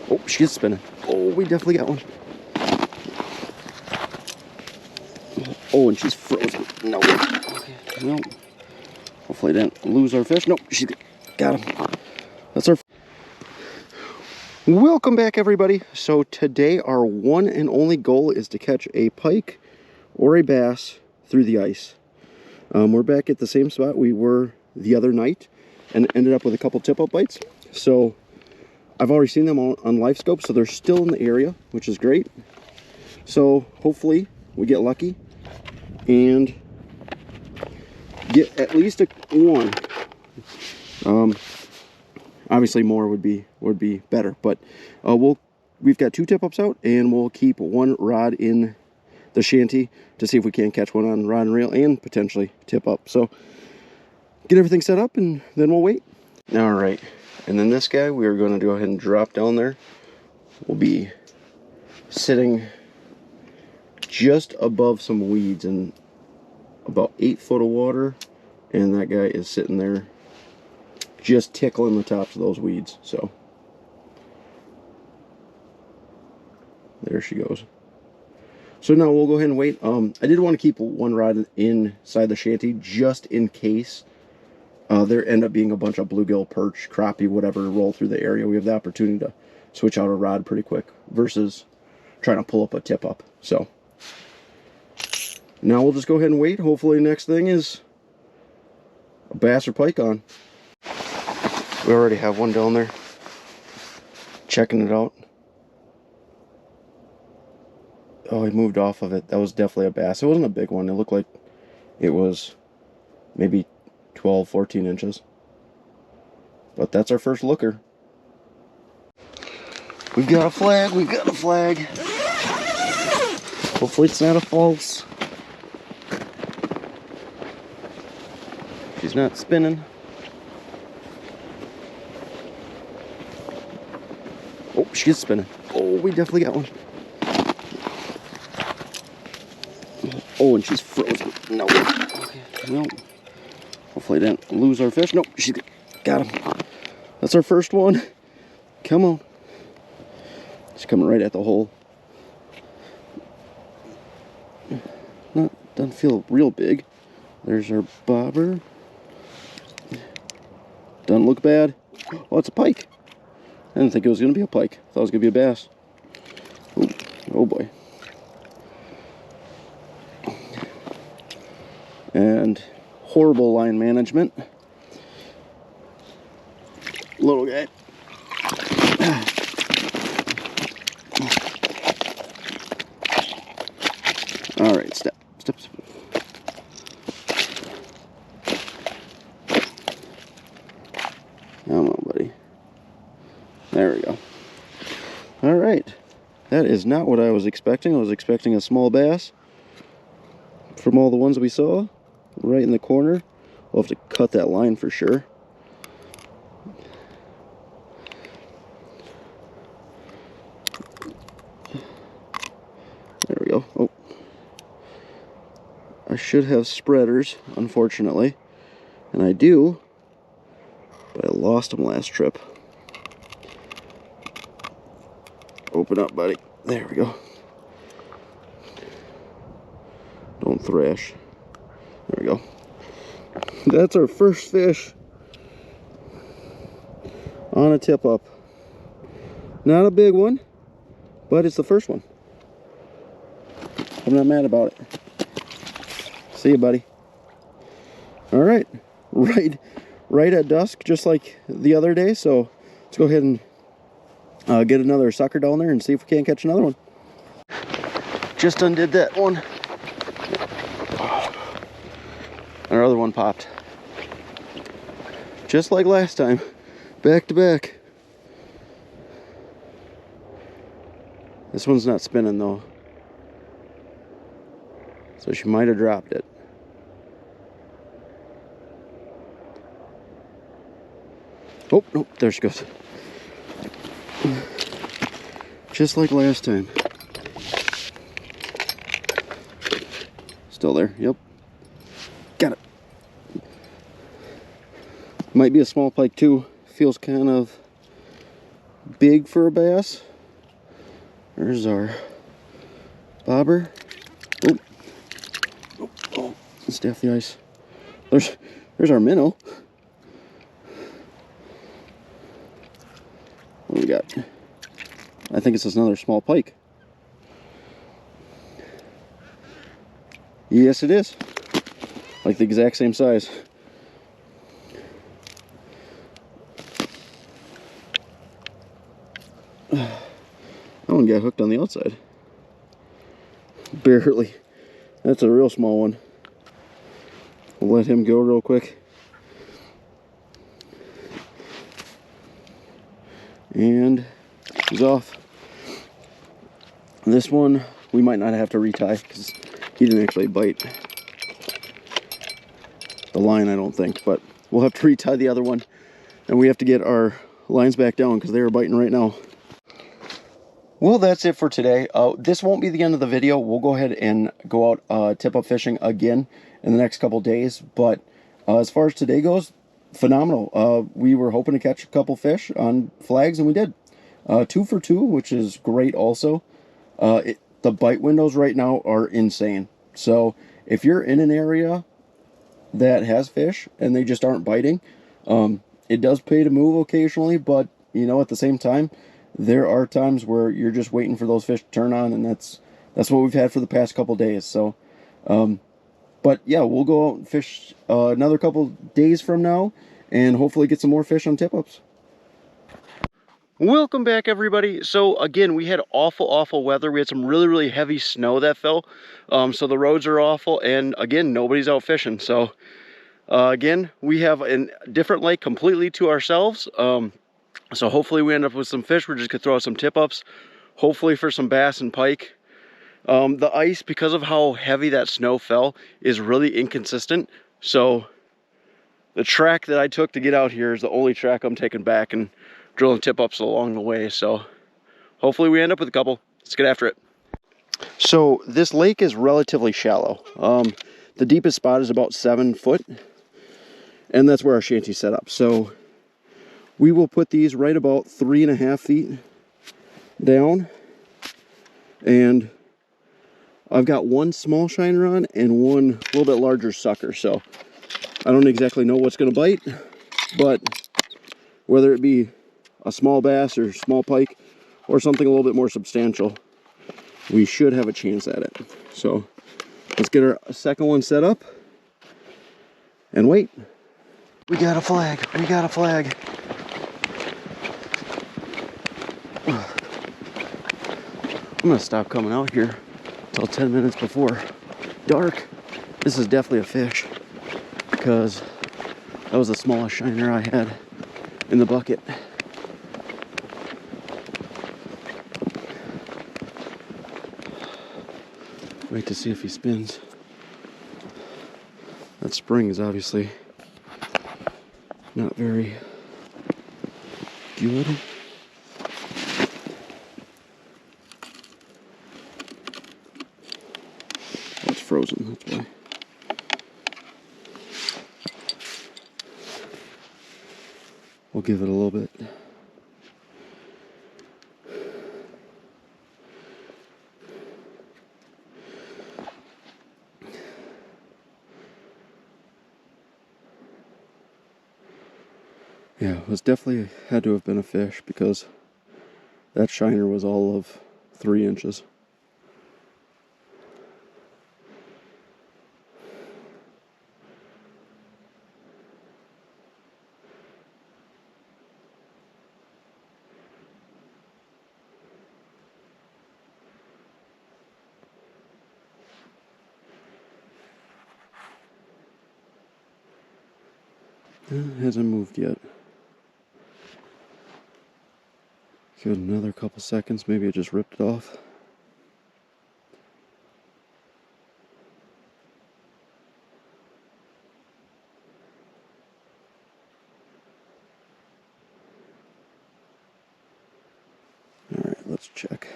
Oh, she's spinning. Oh, we definitely got one. Oh, and she's frozen. No. Okay. No. Hopefully I didn't lose our fish. Nope, she got him. That's our... Welcome back, everybody. So today our one and only goal is to catch a pike or a bass through the ice. We're back at the same spot we were the other night and ended up with a couple tip-up bites. So I've already seen them on live scope, so they're still in the area, which is great. So hopefully we get lucky and get at least one. Obviously more would be better, but we've got 2 tip-ups out, and we'll keep one rod in the shanty to see if we can catch one on rod and reel and potentially tip up. So get everything set up and then we'll wait. All right, and then this guy we are going to go ahead and drop down there. We'll be sitting just above some weeds and about 8 foot of water, and that guy is sitting there just tickling the tops of those weeds. So there she goes. So now we'll go ahead and wait. I did want to keep one rod inside the shanty just in case there end up being a bunch of bluegill, perch, crappie, whatever roll through the area. We have the opportunity to switch out a rod pretty quick versus trying to pull up a tip up. So now we'll just go ahead and wait. Hopefully next thing is a bass or pike on. We already have one down there checking it out. Oh, he moved off of it. That was definitely a bass. It wasn't a big one. It looked like it was maybe 12, 14 inches. But that's our first looker. We've got a flag. We've got a flag. Hopefully it's not a false. She's not spinning. Oh, she's spinning. Oh, we definitely got one. Oh, and she's frozen. No. Okay. No. Hopefully I didn't lose our fish. Nope, she got him. That's our first one. Come on. She's coming right at the hole. Doesn't feel real big. There's our bobber. Doesn't look bad. Oh, it's a pike. I didn't think it was going to be a pike. I thought it was going to be a bass. Ooh. Oh boy. And horrible line management. Little guy. All right, step. Come on, buddy. There we go. All right. That is not what I was expecting. I was expecting a small bass. From all the ones we saw, right in the corner. We'll have to cut that line for sure. There we go. Oh. I should have spreaders, unfortunately. And I do, but I lost them last trip. Open up, buddy. There we go. Don't thrash. There we go. That's our first fish on a tip up. Not a big one, but it's the first one. I'm not mad about it. See you, buddy. All right, right at dusk, just like the other day. So let's go ahead and get another sucker down there and see if we can't catch another one. Just undid that one. Our other one popped. Just like last time, back to back. This one's not spinning though, so she might have dropped it. Oh, nope, there she goes. Just like last time. Still there, yep. Got it. Might be a small pike too. Feels kind of big for a bass. There's our bobber. Oh, oh, oh. Staff the ice. There's our minnow. What do we got? I think it's just another small pike. Yes, it is. Like the exact same size. That one got hooked on the outside. Barely. That's a real small one. We'll let him go real quick. And he's off. This one we might not have to retie because he didn't actually bite the line, I don't think, but we'll have to retie the other one, and we have to get our lines back down because they are biting right now. Well, that's it for today. This won't be the end of the video. We'll go ahead and go out tip-up fishing again in the next couple days, but as far as today goes, phenomenal. We were hoping to catch a couple fish on flags, and we did. 2 for 2, which is great also. The bite windows right now are insane. So if you're in an area that has fish and they just aren't biting, it does pay to move occasionally, but you know, at the same time, there are times where you're just waiting for those fish to turn on, and that's what we've had for the past couple days. So but yeah, we'll go out and fish another couple days from now and hopefully get some more fish on tip-ups. Welcome back, everybody. So again, we had awful weather. We had some really heavy snow that fell, so the roads are awful, and again, nobody's out fishing. So again, we have a different lake completely to ourselves, so hopefully we end up with some fish. We're just gonna throw out some tip-ups, hopefully for some bass and pike. The ice, because of how heavy that snow fell, is really inconsistent, so the track that I took to get out here is the only track I'm taking back and drilling tip-ups along the way. So hopefully we end up with a couple. Let's get after it. So this lake is relatively shallow. The deepest spot is about 7 foot, and that's where our shanty's set up. So we will put these right about 3.5 feet down, and I've got one small shiner on and one a little bit larger sucker. So I don't exactly know what's going to bite, but whether it be a small bass or small pike or something a little bit more substantial, we should have a chance at it. So let's get our second one set up and wait. We got a flag. We got a flag. I'm gonna stop coming out here till 10 minutes before dark. This is definitely a fish because that was the smallest shiner I had in the bucket. Wait to see if he spins. That spring is obviously not very good. It's frozen, that's why. We'll give it a little bit. Yeah, it was definitely had to have been a fish because that shiner was all of 3 inches. It hasn't moved yet. Give it another couple seconds, maybe it just ripped it off. Alright, let's check.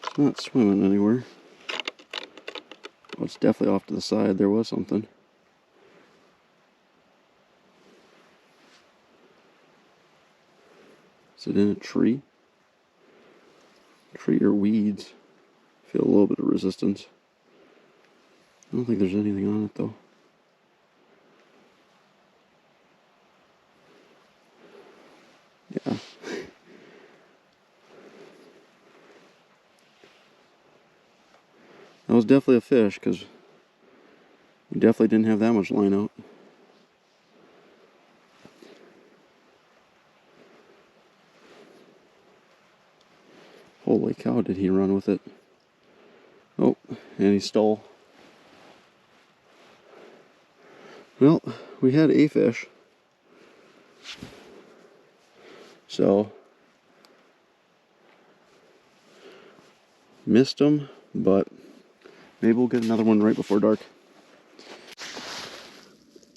It's not swimming anywhere. Oh, it's definitely off to the side. There was something. Is it in a tree? Tree or weeds? I feel a little bit of resistance. I don't think there's anything on it though. Yeah. That was definitely a fish, because we definitely didn't have that much line out. Holy cow, did he run with it. Oh, and he stole. Well, we had a fish. So, missed him, but maybe we'll get another one right before dark.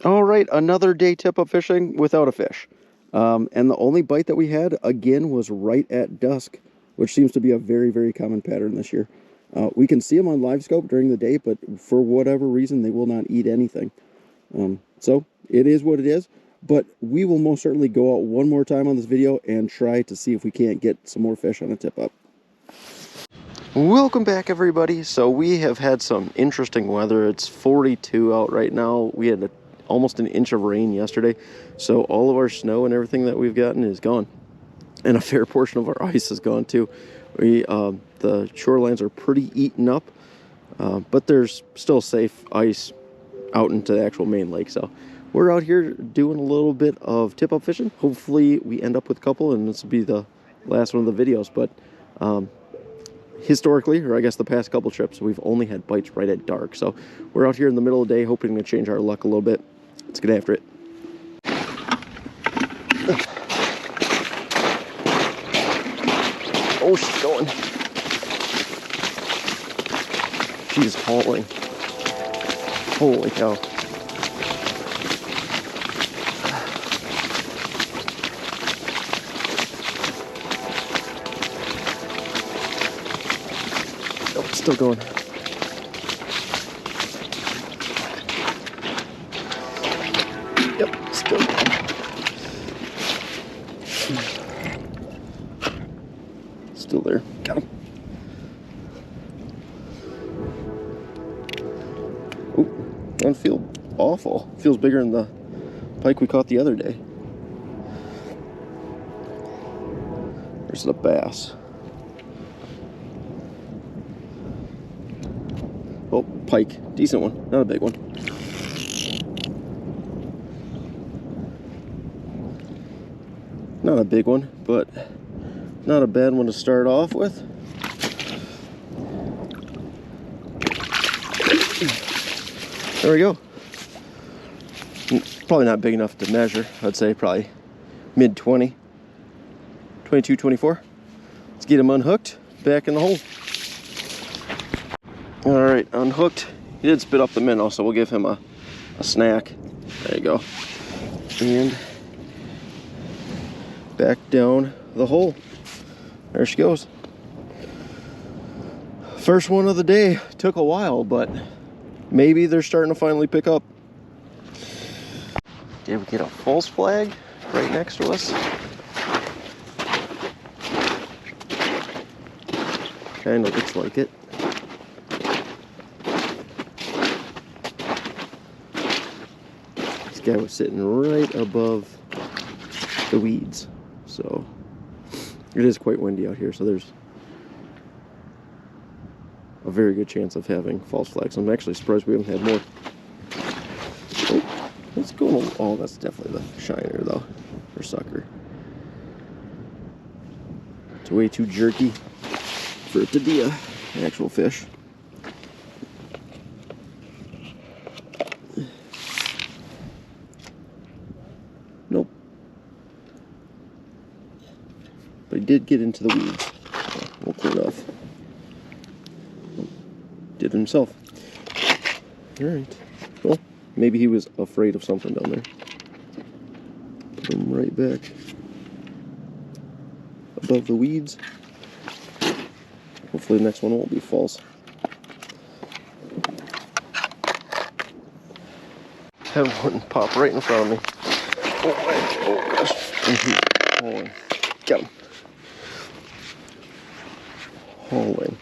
All right, another day tip-up fishing without a fish. And the only bite that we had, again, was right at dusk, which seems to be a very, very common pattern this year. We can see them on live scope during the day, but for whatever reason, they will not eat anything. So it is what it is, but we will most certainly go out one more time on this video and try to see if we can't get some more fish on a tip-up. Welcome back, everybody. So we have had some interesting weather. It's 42 out right now. We had almost an inch of rain yesterday, so all of our snow and everything that we've gotten is gone, and a fair portion of our ice is gone too. The shorelines are pretty eaten up, but there's still safe ice out into the actual main lake. So we're out here doing a little bit of tip-up fishing. Hopefully we end up with a couple, and this will be the last one of the videos. But historically, or I guess the past couple trips, we've only had bites right at dark. So we're out here in the middle of the day hoping to change our luck a little bit. Let's get after it. Oh, she's going. She's hauling. Holy cow. Oh, it's still going. Yep, still going. Still there. Got him. Oop, doesn't feel awful. Feels bigger than the pike we caught the other day. There's the bass. Oh, pike. Decent one. Not a big one. Not a big one, but not a bad one to start off with. There we go. Probably not big enough to measure. I'd say probably mid 20, 22, 24. Let's get him unhooked, back in the hole. All right, unhooked. He did spit up the minnow, so we'll give him a snack. There you go. And back down the hole. There she goes. First one of the day. Took a while, but maybe they're starting to finally pick up. Did we get a false flag right next to us? Kind of looks like it. This guy was sitting right above the weeds, so it is quite windy out here, so there's a very good chance of having false flags. I'm actually surprised we haven't had more. Oh, what's going on? Oh, that's definitely the shiner though, or sucker. It's way too jerky for it to be an actual fish. Nope. But he did get into the weeds. So we'll clean off. Did himself. All right. Well, maybe he was afraid of something down there. Put him right back above the weeds. Hopefully the next one won't be false. Have one pop right in front of me. Oh gosh. Oh, got him. Hallway.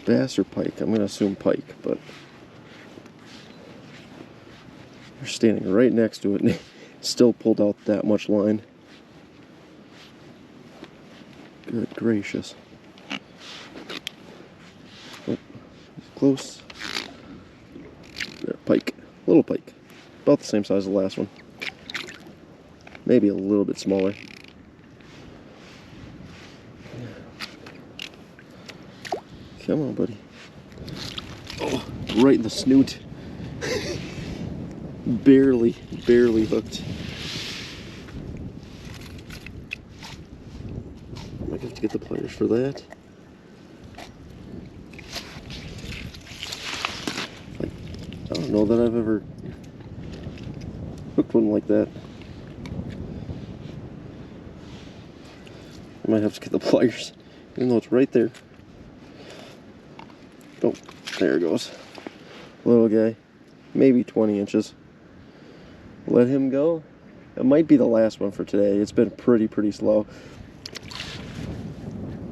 Bass or pike? I'm going to assume pike, but they're standing right next to it and they still pulled out that much line. Good gracious. Oh, close. There, pike. Little pike. About the same size as the last one. Maybe a little bit smaller. Come on, buddy. Oh, right in the snoot. barely hooked. Might have to get the pliers for that. I don't know that I've ever hooked one like that. I might have to get the pliers, even though it's right there. Oh, there it goes. Little guy, maybe 20 inches. Let him go. It might be the last one for today. It's been pretty slow.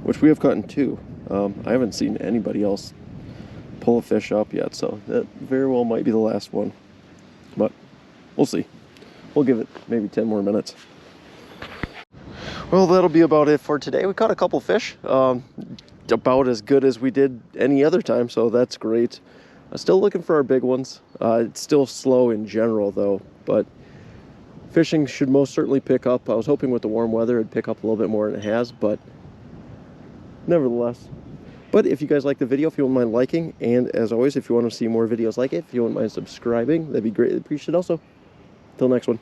Which we have caught in 2. I haven't seen anybody else pull a fish up yet, so that very well might be the last one. But we'll see. We'll give it maybe 10 more minutes. Well, that'll be about it for today. We caught a couple fish. About as good as we did any other time, so that's great. Still looking for our big ones. It's still slow in general though, but fishing should most certainly pick up. I was hoping with the warm weather it'd pick up a little bit more, and it has, but nevertheless. But if you guys like the video, if you wouldn't mind liking, and as always, if you want to see more videos like it, if you wouldn't mind subscribing, that'd be greatly appreciated also. Till next one.